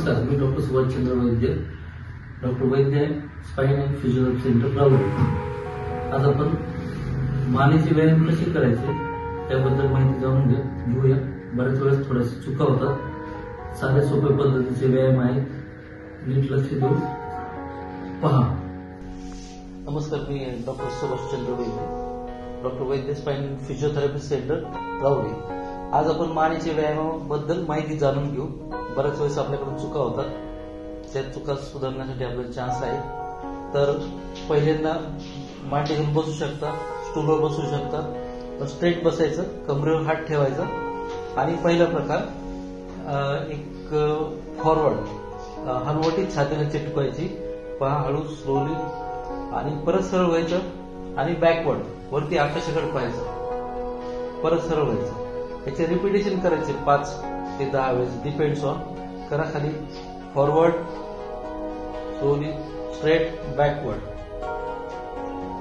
नमस्कार, मी doctor Subhashchandra Vaidya, doctor Vaidya spine and physiotherapy center Rahuri. आज आपण मानेचे व्यायाम कसे करायचे त्याबद्दल माहिती जाणून घेऊया. बऱ्याच वेळेस थोड्याशा चुका होतात. साध्या सोप्या पद्धतीचे व्यायाम आहेत, नीट लक्ष देऊन पहा. नमस्कार, मी doctor Subhashchandra Vaidya, doctor Vaidya spine and physiotherapy center Rahuri. आज आपण मानेच्या व्यायामाबद्दल माहिती जाणून घेऊ. बऱ्याच वेळेस आपल्याकडून चुका होतात, त्या चुका सुधारण्यासाठी आपल्याला चान्स आहे. तर पहिल्यांदा मांडी घेऊन बसू शकता, स्टूलवर बसू शकता, स्ट्रेट बसायचं, कमरेवर हात ठेवायचा. आणि पहिला प्रकार एक फॉरवर्ड हनुवटी छातीला चिटकवायची, पहा हळू स्लोली, आणि परत सरळ व्हायचं आणि बॅकवर्ड वरती आकाशाकडे पाहायचं, परत सरळ व्हायचं. याचे रिपिटेशन करायचे 5 ते 10 वेळेस, डिपेंड्स ऑन. करा खाली फॉरवर्ड, स्लोली, स्ट्रेट, बॅकवर्ड.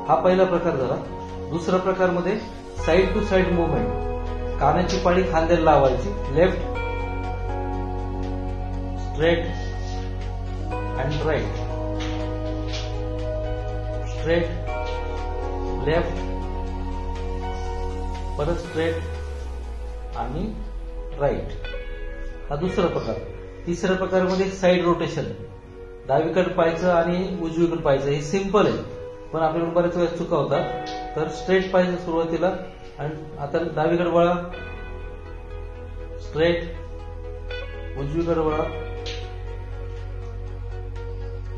हा पहिला प्रकार झाला. दुसरा प्रकार मध्ये साइड टू साइड मुवमेंट. कानाची पाळी खांद्याला लावायची, left, straight and right, straight, left, परत स्ट्रेट आणि राईट. हा दुसरा प्रकार. तिसऱ्या प्रकारामध्ये साइड रोटेशन, डावीकडे पाहायचं आणि उजवीकडे पाहायचं. हे सिंपल आहे, पण आपल्याकडून बऱ्याच वेळेस चुका होतात. तर स्ट्रेट पाहायचं सुरुवातीला, आणि आता डावीकडे वळा, स्ट्रेट, उजवीकडे वळा.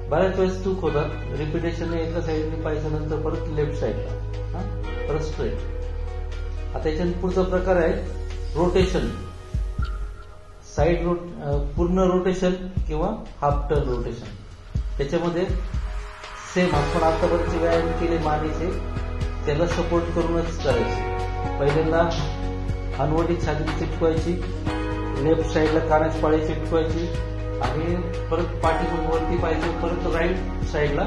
बऱ्याच वेळेस चूक होतात. रिपिटेशन एका साईडने पाहायचं, नंतर परत लेफ्ट साईडला, परत स्ट्रेट. आता याच्या पुढचा प्रकार आहे रोटेशन. साइड पूर्ण रोटेशन किंवा हाफ टर्न रोटेशन. त्याच्यामध्ये सेम आपण आतापर्यंत व्यायाम केले मानेचे, त्याला सपोर्ट करूनच करायचे. पहिल्यांदा हनुवटी छाती चिटकवायची, लेफ्ट साईडला कानाची पाळी चिटकवायची, आणि परत पाठीकडून वरती पाहायचं, परत राईट साईडला,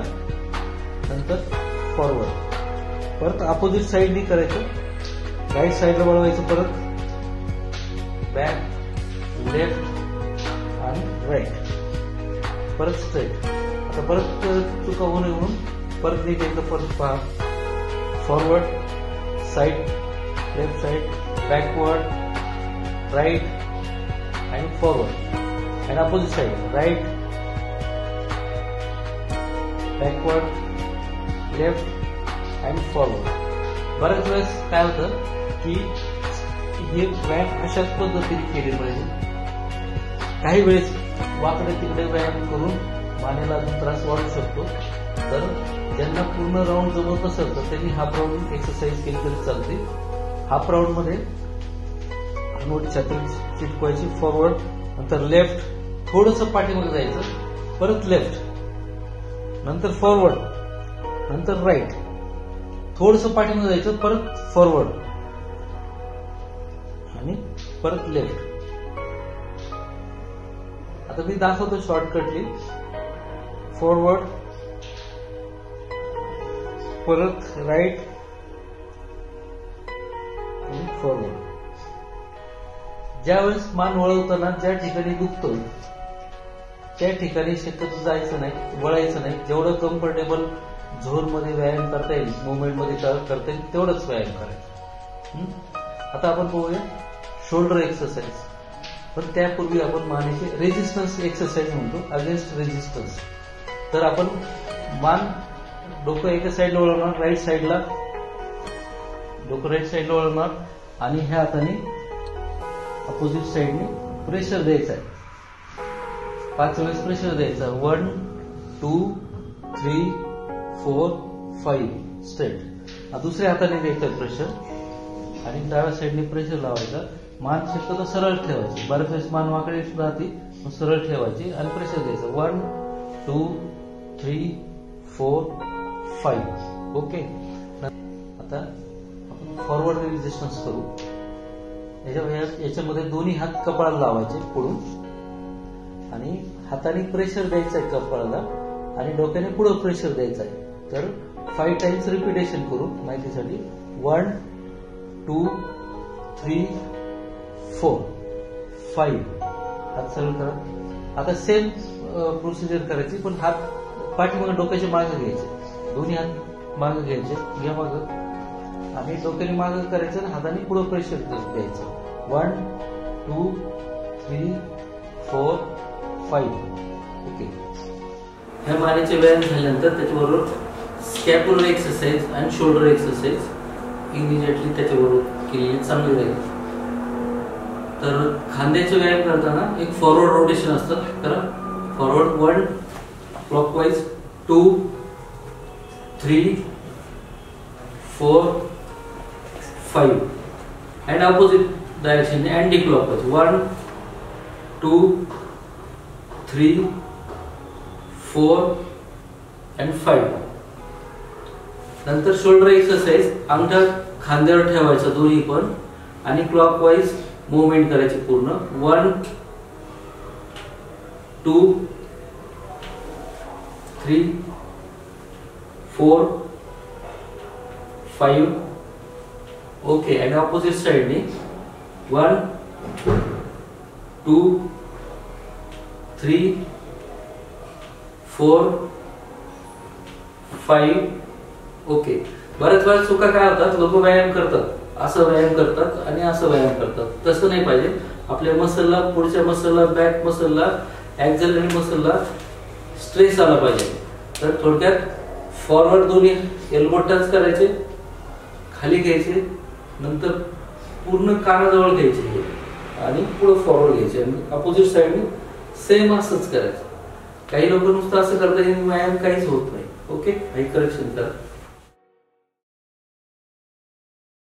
नंतर फॉरवर्ड, परत अपोजिट साईडनी करायचं. राईट साईडला वळवायचं, परत बॅक, लेफ्ट आणि राईट, परत स्ट्रेट. आता परत चुका होऊ नये म्हणून परत नीट एकदा परत पहा. Forward, side, left side, backward, right आणि फॉरवर्ड, आणि opposite side, right, backward, left आणि फॉरवर्ड. बऱ्याच वेळेस काय होतं की हे व्यायाम अशाच पद्धतीने केले पाहिजे. काही वेळेस वाकडे तिकडे व्यायाम करून मानेला अजून त्रास वाढू शकतो. तर ज्यांना पूर्ण राऊंड जमत नसेल तर त्यांनी हाफ राऊंड एक्सरसाइज केली तरी चालते. हाफ राऊंड मध्ये हनुवटी छाती चिटकवायची, फॉरवर्ड, नंतर लेफ्ट, थोडंसं पाठीमध्ये जायचं, परत लेफ्ट, नंतर फॉरवर्ड, नंतर राईट, थोडंसं पाठीमध्ये जायचं, परत फॉरवर्ड आणि परत लेफ्ट. आता मी दाखवतो शॉर्टकटली. फॉरवर्ड, परत राईट आणि फॉरवर्ड. ज्यावेळेस मान वळवताना ज्या ठिकाणी दुखतोय त्या ठिकाणी शक्यतो जायचं नाही, वळायचं नाही. जेवढं कम्फर्टेबल झोन मध्ये व्यायाम करता येईल, मुवमेंट मध्ये करता येईल, तेवढंच व्यायाम करायचं. आता आपण पाहूया शोल्डर एक्सरसाइज. पण त्यापूर्वी आपण मानेचे रेजिस्टन्स एक्सरसाइज म्हणतो, अगेन्स्ट रेजिस्टन्स. तर आपण मान, डोकं एका साईडला वळवणार, राईट साईडला, डोकं राईट साईडला वळवणार, आणि ह्या हाताने अपोजिट साईडने प्रेशर द्यायचं आहे. 5 वेळेस प्रेशर द्यायचं. 1 2 3 4 5 स्ट्रेट. दुसऱ्या हाताने द्यायचं प्रेशर, आणि डाव्या साईडने प्रेशर लावायचा. मान शक्यतो सरळ ठेवायची. बऱ्याच वेळेस मान वाकडे राहते, मग सरळ ठेवायची आणि प्रेशर द्यायचं. 1 2 3 4 5. ओके. आता आपण फॉरवर्ड रेजिस्टन्स करू. याच्यामध्ये दोन्ही हात कपाळाला लावायचे पुढून, आणि हाताने प्रेशर द्यायचं आहे कपाळाला, आणि डोक्याने पुढे प्रेशर द्यायचं आहे. तर 5 टाइम्स रिपिटेशन करू माहितीसाठी. 1 2 3 4 5. हात सरळ करा आता सेम प्रोसिजर करायची, पण हात पाठीमागे डोक्याच्या मागे घ्यायचे, दोन्ही हात मागे घ्यायचे, घ्या मागं, आणि डोक्याने मागे करायचं आणि हाताने पुढे प्रेशर द्यायचं. 1 2 3 4 5. ओके. ह्या मानेचे व्यायाम झाल्यानंतर त्याच्याबरोबर स्कॅप्युलर एक्सरसाइज आणि शोल्डर एक्सरसाइज इमिजिएटली त्याच्याबरोबर केलेली चांगली राहील. तर खांद्याचे व्यायाम करताना एक फॉरवर्ड रोटेशन असतं, तर forward 1 clockwise, 2 3 4 5 and opposite direction anti clockwise 1 2 3 4 and 5. नंतर शोल्डर एक्सरसाइज, अंगठा खांद्यावर ठेवायचा दोन्ही पण आणि क्लॉकवाइज मूवमेंट करायची पूर्ण. 1 2 3 4 5. ओके. आणि ऑपोजिट साइडने 1 2 3 4 5. ओके. बऱ्याच वेळा चुका काय होतात, लोक व्यायाम करतात, असं व्यायाम करतात आणि असं व्यायाम करतात. तसं नाही पाहिजे. आपल्या मसलला, पुढच्या मसलला, बॅक मसलला, ॲक्झिलरी मसलला स्ट्रेस आला पाहिजे. तर थोडक्यात फॉरवर्ड दोन्ही एल्बो टच करायचे, खाली घ्यायचे, नंतर पूर्ण कानाजवळ घ्यायचे आणि पुढे फॉरवर्ड घ्यायचे आणि अपोजिट साइडने सेम असंच करायचं. काही लोक नुसतं असं करतात, व्यायाम काहीच होत नाही. ओके. काही करेक्शन करा.